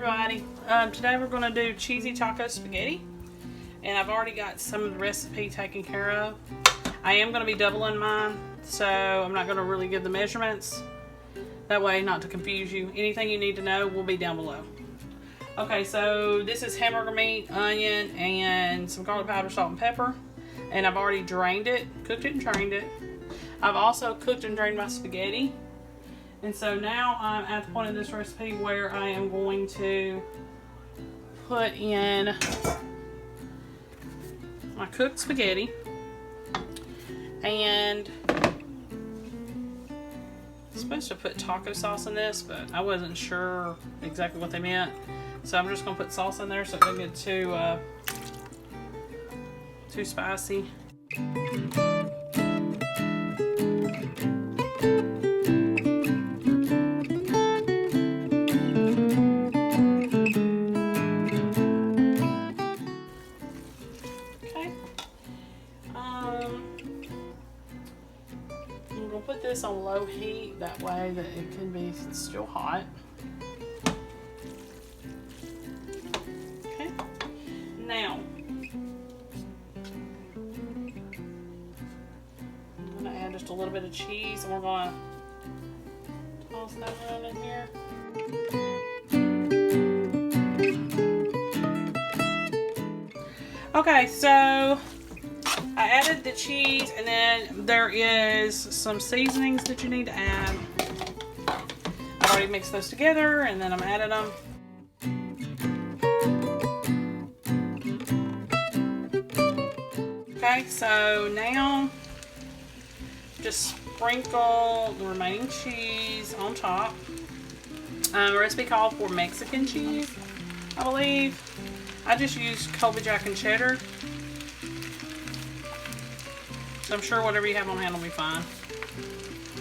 everybody. Today we're going to do cheesy taco spaghetti, and I've already got some of the recipe taken care of. I am going to be doubling mine, so I'm not going to really give the measurements. That way, not to confuse you. Anything you need to know will be down below. Okay, so this is hamburger meat, onion, and some garlic powder, salt, and pepper. And I've already drained it, cooked it and drained it. I've also cooked and drained my spaghetti. And so now I'm at the point in this recipe where I am going to put in my cooked spaghetti. And I'm supposed to put taco sauce in this, but I wasn't sure exactly what they meant. So I'm just going to put sauce in there so it doesn't get too spicy. Put this on low heat, that way that it can be still hot. Okay, now I'm going to add just a little bit of cheese, and we're going to toss that around in here. Okay, so I added the cheese, and then there is some seasonings that you need to add. I already mixed those together, and then I'm adding them. Okay, so now just sprinkle the remaining cheese on top. The recipe called for Mexican cheese, I believe. I just used Colby Jack and cheddar. So I'm sure whatever you have on hand will be fine.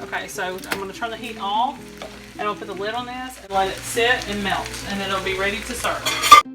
Okay, so I'm going to turn the heat off, and I'll put the lid on this and let it sit and melt, and then it'll be ready to serve.